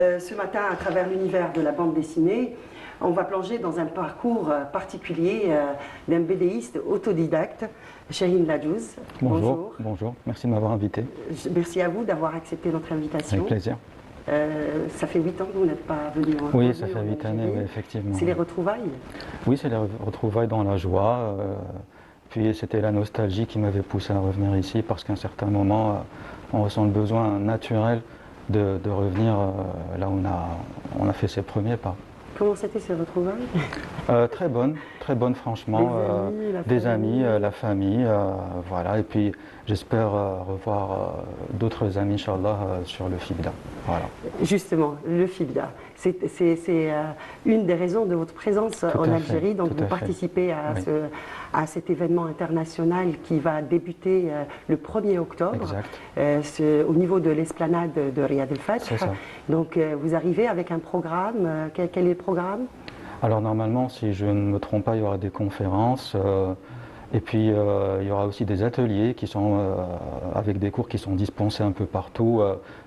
Ce matin, à travers l'univers de la bande dessinée, on va plonger dans un parcours particulier d'un BDiste autodidacte, Chahine Ladjouz. Bonjour. Bonjour, merci de m'avoir invité. Merci à vous d'avoir accepté notre invitation. Avec plaisir. Ça fait 8 ans que vous n'êtes pas venu en Oui, ça fait 8 années, oui, effectivement. C'est les retrouvailles? Oui, c'est les retrouvailles dans la joie. Puis c'était la nostalgie qui m'avait poussé à revenir ici parce qu'à un certain moment, on ressent le besoin naturel de revenir là où on a fait ses premiers pas. Comment c'était ces retrouvailles? Très bonne franchement. Des amis, la famille, voilà. Et puis j'espère revoir d'autres amis, Inch'Allah, sur le FIBDA. Voilà. Justement, le FIBDA, c'est une des raisons de votre présence en Algérie. Donc vous participez à cet événement international qui va débuter le 1er octobre au niveau de l'esplanade de Riyad El Fath. Donc vous arrivez avec un programme. Quel est le programme? Alors normalement, si je ne me trompe pas, il y aura des conférences. Et puis il y aura aussi des ateliers qui sont avec des cours qui sont dispensés un peu partout,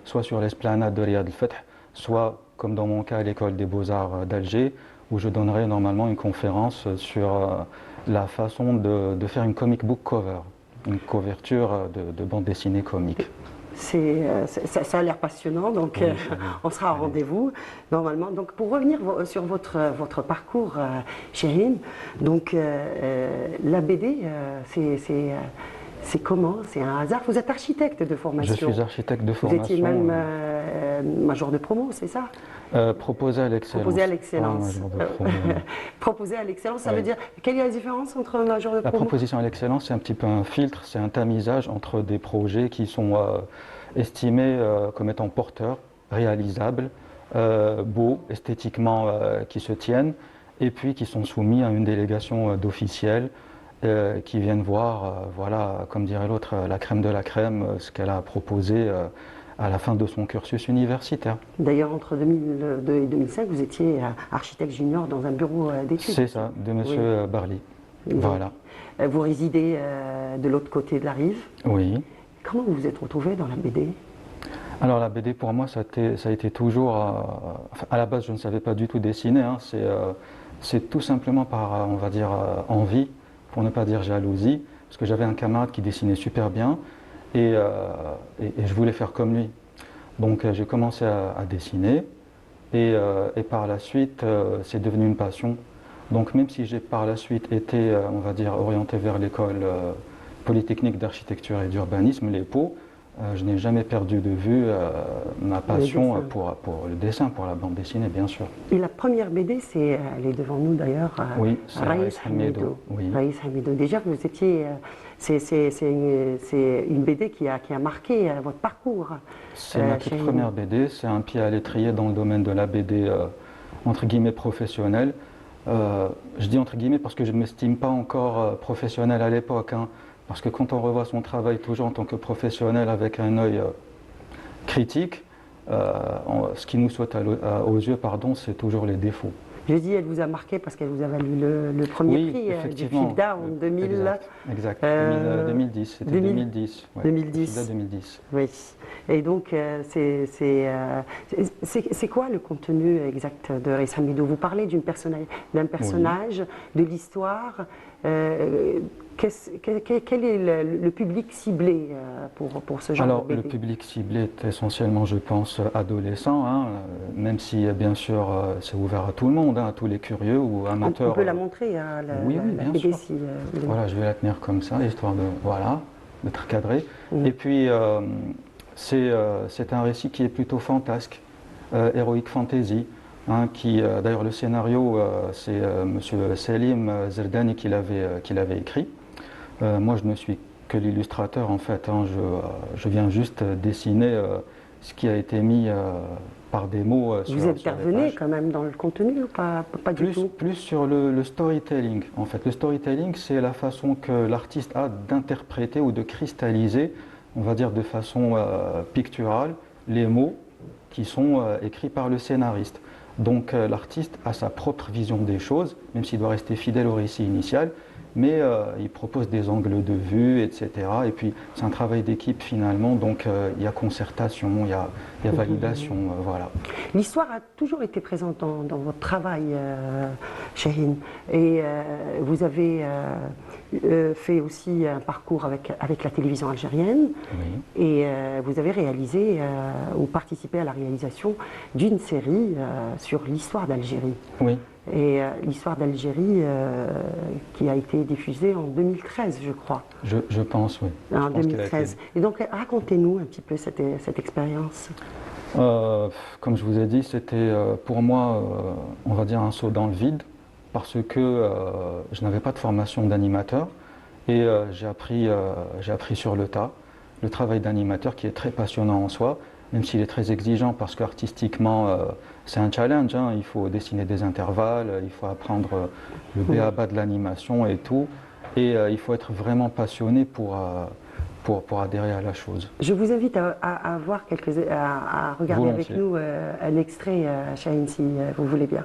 soit sur l'esplanade de Riyad El Fath, soit comme dans mon cas à l'école des Beaux-Arts d'Alger, où je donnerai normalement une conférence sur la façon de faire une comic book cover, une couverture de bande dessinée comique. Ça a l'air passionnant, donc oui, on sera au rendez-vous normalement. Donc pour revenir sur votre parcours, Chahine, donc la BD, c'est comment? C'est un hasard? Vous êtes architecte de formation? Je suis architecte de formation. Vous étiez même major de promo, c'est ça? Proposé à l'excellence. Proposé à l'excellence. Proposé à l'excellence, ça veut dire, quelle est la différence entre un major de promo? La proposition à l'excellence, c'est un petit peu un filtre, c'est un tamisage entre des projets qui sont estimés comme étant porteurs, réalisables, beaux, esthétiquement qui se tiennent, et puis qui sont soumis à une délégation d'officiels qui viennent voir, voilà, comme dirait l'autre, la crème de la crème, ce qu'elle a proposé à la fin de son cursus universitaire. D'ailleurs, entre 2002 et 2005, vous étiez architecte junior dans un bureau d'études. C'est ça, de M. Barli. Voilà. Vous résidez de l'autre côté de la rive. Oui. Comment vous vous êtes retrouvé dans la BD? Alors la BD pour moi, ça a été toujours... à la base, je ne savais pas du tout dessiner. Hein, c'est tout simplement par, on va dire, envie, pour ne pas dire jalousie, parce que j'avais un camarade qui dessinait super bien. Et je voulais faire comme lui. Donc j'ai commencé à dessiner et par la suite c'est devenu une passion. Donc même si j'ai par la suite été, on va dire, orienté vers l'école polytechnique d'architecture et d'urbanisme, l'EPO, je n'ai jamais perdu de vue ma passion pour le dessin, pour la bande dessinée bien sûr. Et la première BD, elle est devant nous d'ailleurs, oui, c'est Raïs Hamidou. Oui. Raïs Hamidou. Déjà vous étiez... C'est une BD qui a marqué votre parcours. C'est ma toute première BD, c'est un pied à l'étrier dans le domaine de la BD entre guillemets professionnelle. Je dis entre guillemets parce que je ne m'estime pas encore professionnel à l'époque, hein, parce que quand on revoit son travail toujours en tant que professionnel avec un œil critique, ce qui nous saute aux yeux, c'est toujours les défauts. Je dis, elle vous a marqué parce qu'elle vous a valu le premier prix du FIBDA en 2000. Exact. 2010, c'était 2010. Ouais. 2010. 2010. Oui. Et donc, c'est quoi le contenu exact de Raïs Hamidou? Vous parlez d'un personnage, de l'histoire. Quel est le public ciblé pour ce genre de BD? Le public ciblé est essentiellement, je pense, adolescent, hein, même si bien sûr c'est ouvert à tout le monde, hein, à tous les curieux ou amateurs. On peut la montrer, hein, oui, bien BD, sûr. Voilà, je vais la tenir comme ça, histoire d'être cadré. Et puis, c'est un récit qui est plutôt fantasque, héroïque fantasy. Hein, d'ailleurs, le scénario, c'est Monsieur Selim Zerdani qui l'avait écrit. Moi, je ne suis que l'illustrateur, en fait. Hein, je viens juste dessiner ce qui a été mis par des mots sur les pages. Vous intervenez quand même dans le contenu ou pas du tout? Plus sur le storytelling. En fait, le storytelling, c'est la façon que l'artiste a d'interpréter ou de cristalliser, on va dire de façon picturale, les mots qui sont écrits par le scénariste. Donc l'artiste a sa propre vision des choses, même s'il doit rester fidèle au récit initial, mais il propose des angles de vue, etc. Et puis c'est un travail d'équipe finalement, donc il y a concertation, il y a validation, voilà. L'histoire a toujours été présente dans votre travail, Chérine, et vous avez fait aussi un parcours avec la télévision algérienne, Oui. et vous avez réalisé ou participé à la réalisation d'une série sur l'histoire d'Algérie. Oui. Et l'histoire d'Algérie qui a été diffusée en 2013, je crois. Je pense, oui. En Je pense qu'elle a 2013. Et donc, racontez-nous un petit peu cette expérience. Comme je vous ai dit, c'était pour moi, on va dire, un saut dans le vide, parce que je n'avais pas de formation d'animateur et j'ai appris sur le tas le travail d'animateur qui est très passionnant en soi, même s'il est très exigeant parce qu'artistiquement, c'est un challenge, hein. Il faut dessiner des intervalles, il faut apprendre le b.a.-ba de l'animation et tout, et il faut être vraiment passionné pour adhérer à la chose. Je vous invite à voir à regarder Volontiers. avec nous un extrait, Chahine, si vous voulez bien.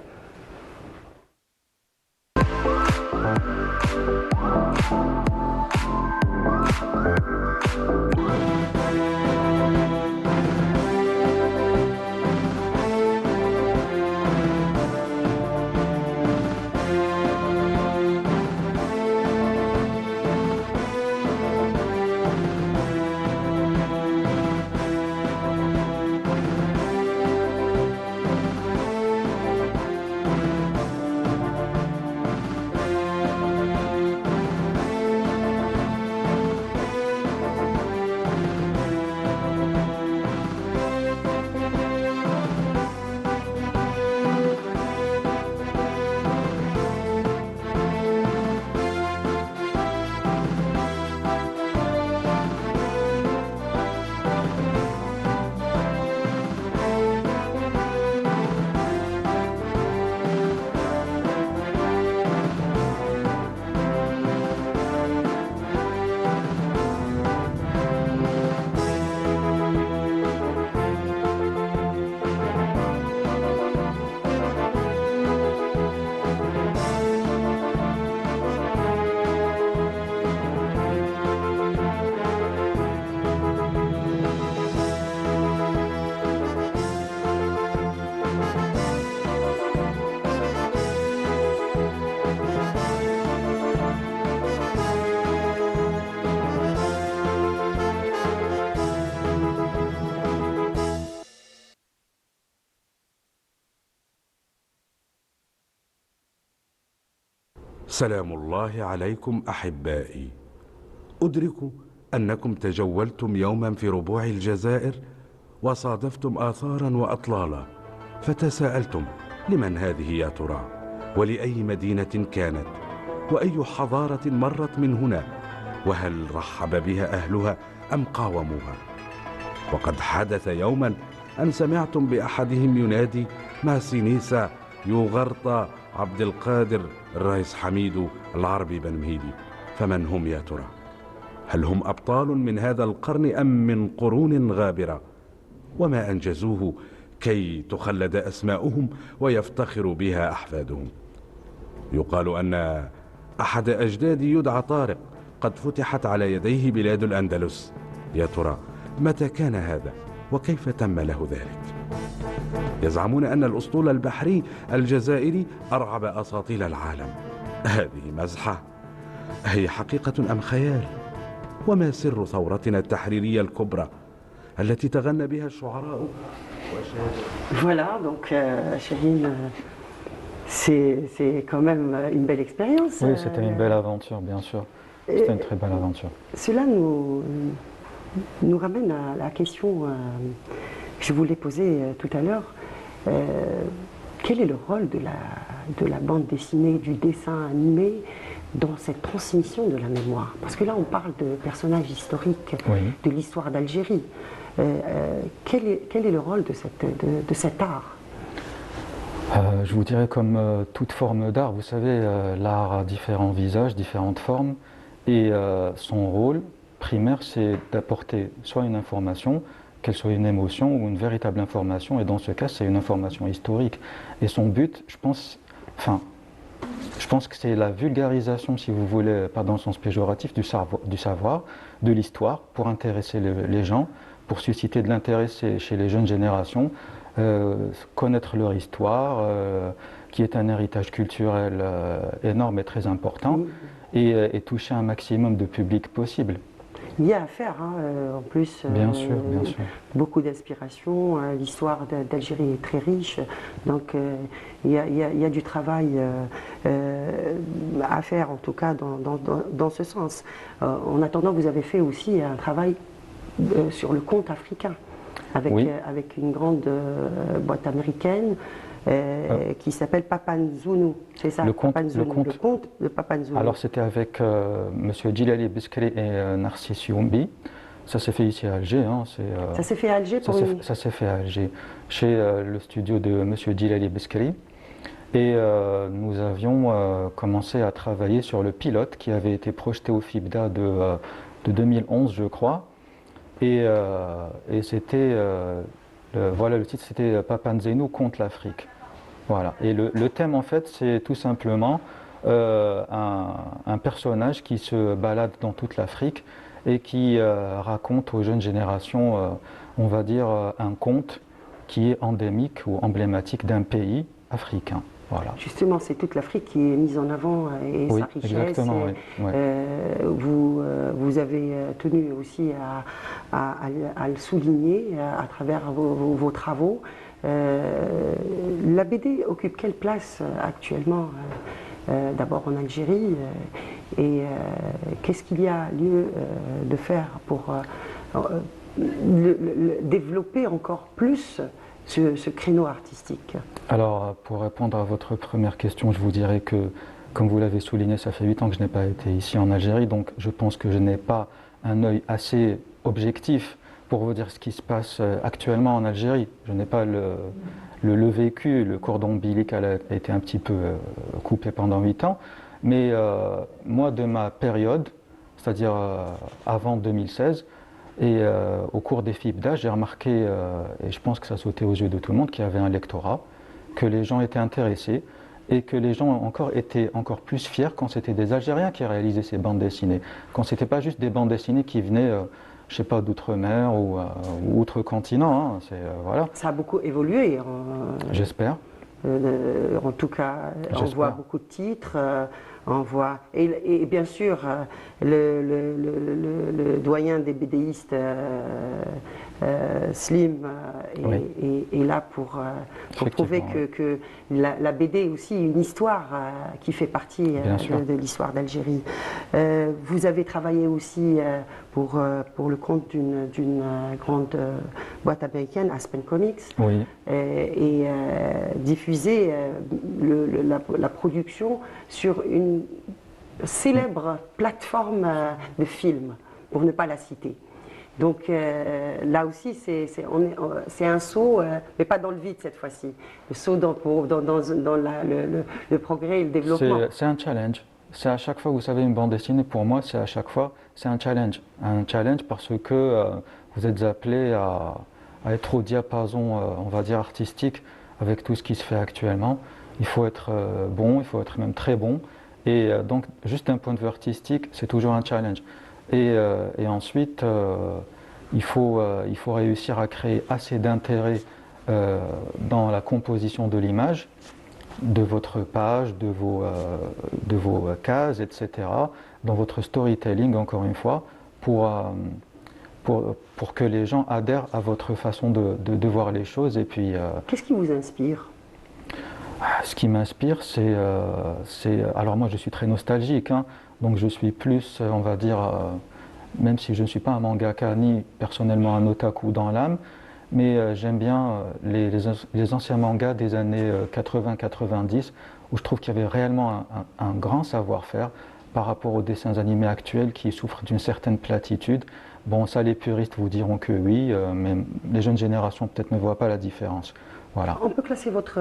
سلام الله عليكم أحبائي. أدرك أنكم تجولتم يوما في ربوع الجزائر وصادفتم آثارا وأطلالا، فتساءلتم لمن هذه يا ترى، ولأي مدينة كانت، وأي حضارة مرت من هنا، وهل رحب بها أهلها أم قاوموها. وقد حدث يوما أن سمعتم بأحدهم ينادي ماسينيسا يوغرطا عبد القادر الرئيس حميد العربي بن مهيدي. فمن هم يا ترى؟ هل هم أبطال من هذا القرن أم من قرون غابرة؟ وما أنجزوه كي تخلد أسماؤهم ويفتخر بها أحفادهم؟ يقال أن أحد أجدادي يدعى طارق قد فتحت على يديه بلاد الأندلس. يا ترى متى كان هذا وكيف تم له ذلك؟ يزعمون أن الأسطول البحري الجزائري أرعب أساطيل العالم. هذه مزحة، هي حقيقة أم خيال؟ وما سر ثورتنا التحريرية الكبرى التي تغنى بها الشعراء Voilà, donc Chérine, c'est quand même une belle expérience. Oui, c'était une belle aventure, bien sûr. C'était une très belle aventure. Cela nous ramène à la question que je voulais poser tout à l'heure. Quel est le rôle de la bande dessinée, du dessin animé dans cette transmission de la mémoire? Parce que là, on parle de personnages historiques, Oui. de l'histoire d'Algérie. Quel est le rôle de cet art? Je vous dirais comme toute forme d'art, vous savez, l'art a différents visages, différentes formes, et son rôle primaire, c'est d'apporter soit une information, qu'elle soit une émotion ou une véritable information, et dans ce cas, c'est une information historique. Et son but, je pense, enfin, Je pense que c'est la vulgarisation, si vous voulez, pas dans le sens péjoratif, du savoir, de l'histoire, pour intéresser les gens, pour susciter de l'intérêt chez les jeunes générations, connaître leur histoire, qui est un héritage culturel énorme et très important, et toucher un maximum de public possible. Il y a à faire, hein, en plus. Bien sûr, bien sûr. Beaucoup d'inspiration. L'histoire d'Algérie est très riche. Donc, il y a du travail à faire, en tout cas, dans ce sens. En attendant, vous avez fait aussi un travail sur le conte africain, avec une grande boîte américaine. Qui s'appelle Papanzounou, c'est ça? Le conte de Papanzounou. Alors c'était avec M. Djilali Biskri et Narcisse Youmbi. Ça s'est fait ici à Alger. Hein, ça s'est fait à Alger Ça s'est fait à Alger, chez le studio de M. Djilali Biskri. Et nous avions commencé à travailler sur le pilote qui avait été projeté au FIBDA de 2011, je crois. Et c'était... voilà, le titre c'était Papanzounou contre l'Afrique. Voilà. Et le thème en fait c'est tout simplement un personnage qui se balade dans toute l'Afrique et qui raconte aux jeunes générations, on va dire, un conte qui est endémique ou emblématique d'un pays africain. Voilà. Justement, c'est toute l'Afrique qui est mise en avant et oui, sa richesse. Exactement, et, oui. Vous avez tenu aussi à le souligner à travers vos travaux. La BD occupe quelle place actuellement, d'abord en Algérie, et qu'est-ce qu'il y a lieu de faire pour développer encore plus ce créneau artistique? Alors, pour répondre à votre première question, je vous dirais que, comme vous l'avez souligné, ça fait 8 ans que je n'ai pas été ici en Algérie, donc je pense que je n'ai pas un œil assez objectif pour vous dire ce qui se passe actuellement en Algérie. Je n'ai pas le vécu, le cordon ombilical a été un petit peu coupé pendant 8 ans, mais moi, de ma période, c'est-à-dire avant 2016, et au cours des FIBDA, j'ai remarqué, et je pense que ça sautait aux yeux de tout le monde, qu'il y avait un lectorat, que les gens étaient intéressés et que les gens étaient encore plus fiers quand c'était des Algériens qui réalisaient ces bandes dessinées, quand c'était pas juste des bandes dessinées qui venaient, je sais pas, d'outre-mer ou outre-continent. Hein, voilà. Ça a beaucoup évolué. J'espère. En tout cas, on voit beaucoup de titres. On voit, et bien sûr, le doyen des BDistes, Slim, est là pour prouver que la BD est aussi une histoire qui fait partie de l'histoire d'Algérie. Vous avez travaillé aussi pour le compte d'une grande boîte américaine, Aspen Comics, et diffusé la production sur une célèbre plateforme de films, pour ne pas la citer. Donc là aussi, c'est un saut, mais pas dans le vide cette fois-ci. Le saut dans le progrès et le développement. C'est un challenge. C'est à chaque fois, vous savez, une bande dessinée, pour moi, c'est à chaque fois, c'est un challenge. Un challenge parce que vous êtes appelé à être au diapason, on va dire, artistique avec tout ce qui se fait actuellement. Il faut être bon, il faut être même très bon. Et donc, juste d'un point de vue artistique, c'est toujours un challenge. Et ensuite, il faut réussir à créer assez d'intérêt dans la composition de l'image, de votre page, de vos cases, etc., dans votre storytelling, encore une fois, pour que les gens adhèrent à votre façon de voir les choses. Et puis, qu'est-ce qui vous inspire ? Ce qui m'inspire, c'est... alors moi, je suis très nostalgique, hein, donc je suis plus, on va dire, même si je ne suis pas un mangaka, ni personnellement un otaku dans l'âme, mais j'aime bien les anciens mangas des années 80-90, où je trouve qu'il y avait réellement un grand savoir-faire par rapport aux dessins animés actuels qui souffrent d'une certaine platitude. Bon, ça, les puristes vous diront que oui, mais les jeunes générations peut-être ne voient pas la différence. Voilà. On peut classer votre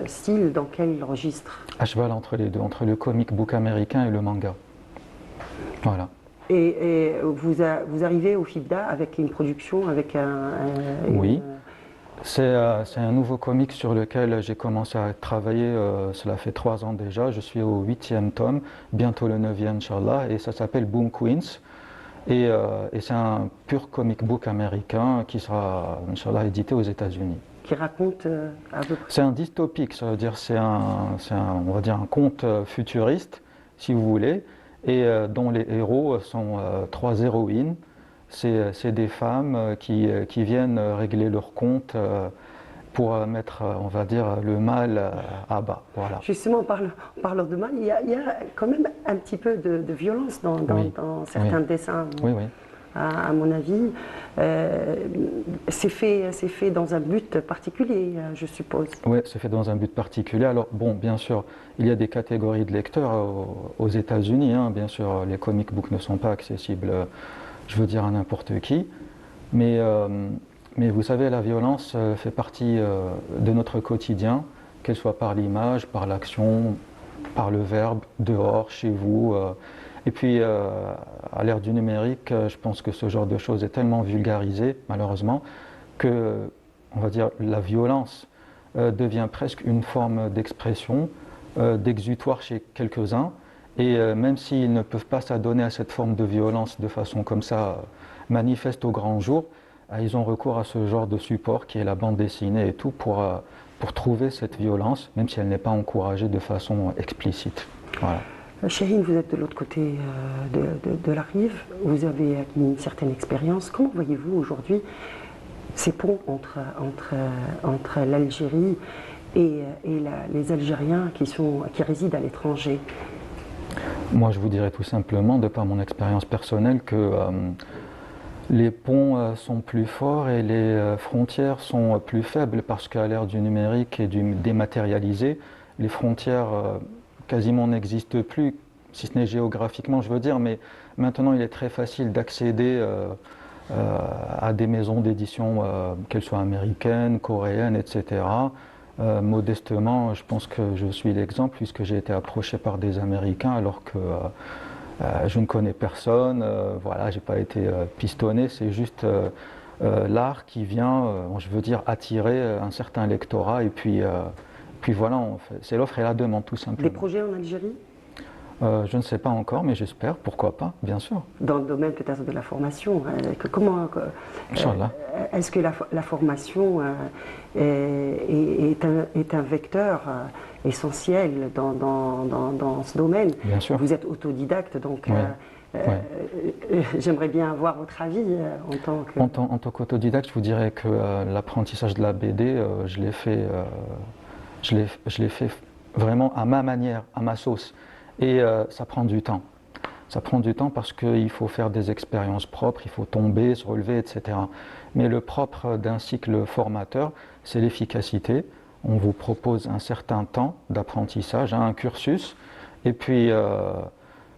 style dans quel registre ? À cheval entre les deux, entre le comic book américain et le manga. Voilà. Et vous arrivez au FIBDA avec une production, avec Oui. C'est un nouveau comic sur lequel j'ai commencé à travailler, cela fait 3 ans déjà. Je suis au 8e tome, bientôt le 9e, Inch'Allah, et ça s'appelle Boom Queens. Et c'est un pur comic book américain qui sera, Inch'Allah, édité aux États-Unis. Qui raconte à peu près. C'est un dystopique, ça veut dire on va dire un conte futuriste, si vous voulez, et dont les héros sont 3 héroïnes. C'est des femmes qui viennent régler leur compte pour mettre, on va dire, le mal à bas. Voilà. Justement, en parlant de mal, il y a quand même un petit peu de violence dans certains dessins. Oui, oui. À mon avis, c'est fait dans un but particulier, je suppose. Oui, c'est fait dans un but particulier. Alors, bon, bien sûr, il y a des catégories de lecteurs aux États-Unis. Hein. Bien sûr, les comic books ne sont pas accessibles, je veux dire, à n'importe qui. Mais vous savez, la violence fait partie de notre quotidien, qu'elle soit par l'image, par l'action, par le verbe, dehors, chez vous. Et puis, à l'ère du numérique, je pense que ce genre de choses est tellement vulgarisé, malheureusement, que, on va dire, la violence devient presque une forme d'expression, d'exutoire chez quelques-uns. Et même s'ils ne peuvent pas s'adonner à cette forme de violence de façon comme ça, manifeste au grand jour, ils ont recours à ce genre de support qui est la bande dessinée et tout pour trouver cette violence, même si elle n'est pas encouragée de façon explicite. Voilà. Chahine, vous êtes de l'autre côté de la rive, vous avez acquis une certaine expérience. Comment voyez-vous aujourd'hui ces ponts entre l'Algérie et les Algériens qui résident à l'étranger? Moi, je vous dirais tout simplement, de par mon expérience personnelle, que les ponts sont plus forts et les frontières sont plus faibles parce qu'à l'ère du numérique et du dématérialisé, les frontières quasiment n'existent plus, si ce n'est géographiquement, je veux dire, mais maintenant il est très facile d'accéder à des maisons d'édition, qu'elles soient américaines, coréennes, etc. Modestement, je pense que je suis l'exemple puisque j'ai été approché par des Américains alors que je ne connais personne, voilà, j'ai pas été pistonné, c'est juste l'art qui vient, je veux dire, attirer un certain lectorat et puis voilà, c'est l'offre et la demande tout simplement. Des projets en Algérie? Je ne sais pas encore, mais j'espère, pourquoi pas, bien sûr. Dans le domaine peut-être de la formation, est-ce que la formation est un vecteur essentiel dans ce domaine? Bien sûr. Vous êtes autodidacte, donc j'aimerais bien avoir votre avis en tant que... En tant qu'autodidacte, je vous dirais que l'apprentissage de la BD, je l'ai fait vraiment à ma manière, à ma sauce. Et ça prend du temps. Ça prend du temps parce qu'il faut faire des expériences propres, il faut tomber, se relever, etc. Mais le propre d'un cycle formateur, c'est l'efficacité. On vous propose un certain temps d'apprentissage, un cursus. Et puis,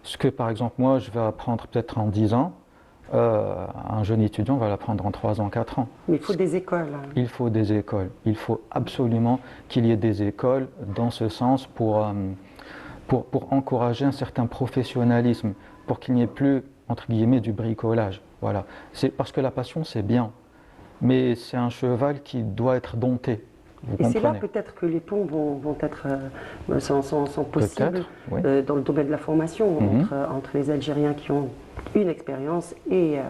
ce que par exemple moi, je vais apprendre peut-être en 10 ans, un jeune étudiant va l'apprendre en 3 ans, 4 ans. Mais il faut des écoles. Il faut des écoles. Il faut absolument qu'il y ait des écoles dans ce sens pour encourager un certain professionnalisme, pour qu'il n'y ait plus, entre guillemets, du bricolage. Voilà. C'est parce que la passion, c'est bien, mais c'est un cheval qui doit être dompté. Et c'est là peut-être que les ponts vont être sont possibles oui. Dans le domaine de la formation entre les Algériens qui ont une expérience et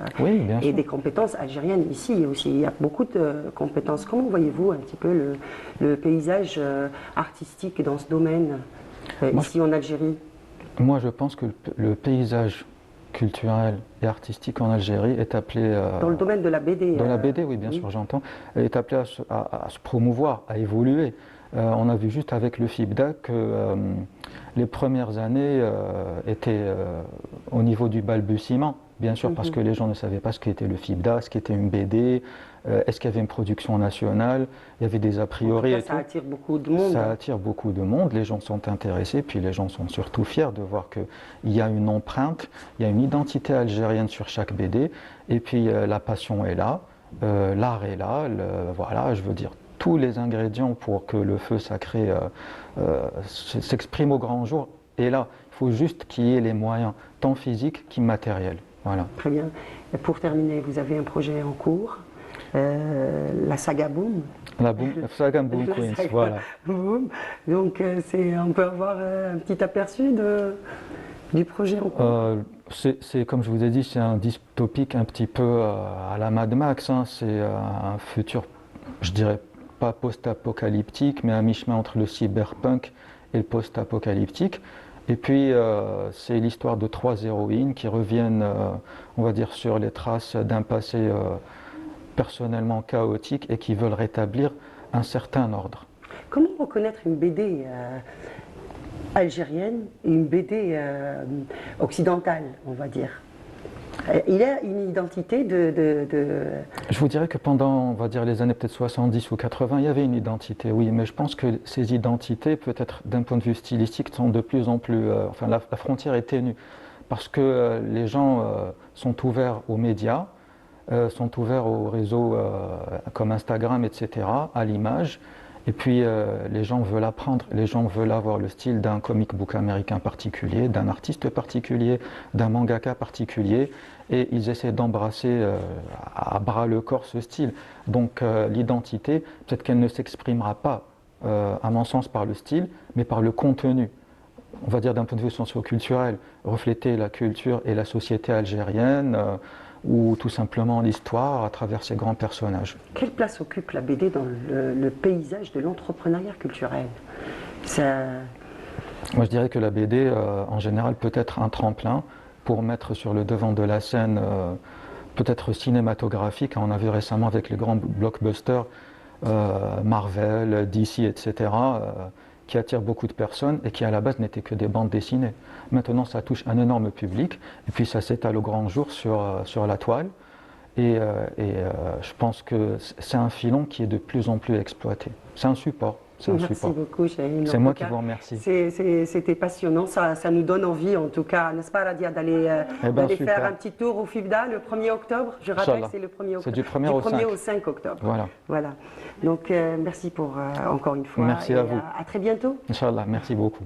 des compétences algériennes ici aussi. Il y a beaucoup de compétences. Comment voyez-vous un petit peu le paysage artistique dans ce domaine ici en Algérie? Moi, je pense que le paysage culturel et artistique en Algérie est appelé... dans le domaine de la BD. Dans la BD, oui, bien sûr, j'entends. Est appelé à se promouvoir, à évoluer. On a vu juste avec le FIBDA que les premières années étaient au niveau du balbutiement, bien sûr, parce que les gens ne savaient pas ce qu'était le FIBDA, ce qu'était une BD, est-ce qu'il y avait une production nationale, il y avait des a priori. En tout cas, ça attire beaucoup de monde. Ça attire beaucoup de monde, les gens sont intéressés, puis les gens sont surtout fiers de voir qu'il y a une empreinte, il y a une identité algérienne sur chaque BD, et puis la passion est là, l'art est là, voilà, je veux dire, tous les ingrédients pour que le feu sacré s'exprime au grand jour est là. Il faut juste qu'il y ait les moyens, tant physiques qu'immatériels. Voilà. Très bien. Et pour terminer, vous avez un projet en cours, la saga Boom. La Sagan Boom Queens, Sagan voilà. Boom. Donc on peut avoir un petit aperçu du projet en cours. C'est comme je vous ai dit, c'est un dystopique un petit peu à la Mad Max, hein. C'est un futur, je dirais pas post-apocalyptique, mais à mi-chemin entre le cyberpunk et le post-apocalyptique. Et puis c'est l'histoire de 3 héroïnes qui reviennent, on va dire, sur les traces d'un passé personnellement chaotique et qui veulent rétablir un certain ordre. Comment reconnaître une BD algérienne et une BD occidentale, on va dire? Il a une identité Je vous dirais que pendant, on va dire, les années peut-être 70 ou 80, il y avait une identité, oui, mais je pense que ces identités, peut-être d'un point de vue stylistique, sont de plus en plus... enfin, la frontière est ténue, parce que les gens sont ouverts aux médias, sont ouverts aux réseaux comme Instagram, etc., à l'image. Et puis les gens veulent apprendre, les gens veulent avoir le style d'un comic book américain particulier, d'un artiste particulier, d'un mangaka particulier, et ils essaient d'embrasser à bras le corps ce style. Donc l'identité, peut-être qu'elle ne s'exprimera pas, à mon sens, par le style, mais par le contenu. On va dire d'un point de vue socio-culturel, refléter la culture et la société algérienne, ou tout simplement l'histoire à travers ces grands personnages. Quelle place occupe la BD dans le paysage de l'entrepreneuriat culturel? Moi je dirais que la BD en général peut être un tremplin pour mettre sur le devant de la scène peut-être cinématographique. On a vu récemment avec les grands blockbusters Marvel, DC, etc. Qui attirent beaucoup de personnes et qui à la base n'étaient que des bandes dessinées. Maintenant ça touche un énorme public et puis ça s'étale au grand jour sur la toile et je pense que c'est un filon qui est de plus en plus exploité. C'est un support. Merci beaucoup, Chahine. C'est moi qui vous remercie. C'était passionnant, ça nous donne envie en tout cas, n'est-ce pas Radia, d'aller faire un petit tour au FIBDA le 1er octobre. Je rappelle, c'est le 1er octobre. C'est du 1er au 5 octobre. Voilà. Donc merci pour encore une fois. Merci à vous. À très bientôt. Inch'Allah, merci beaucoup.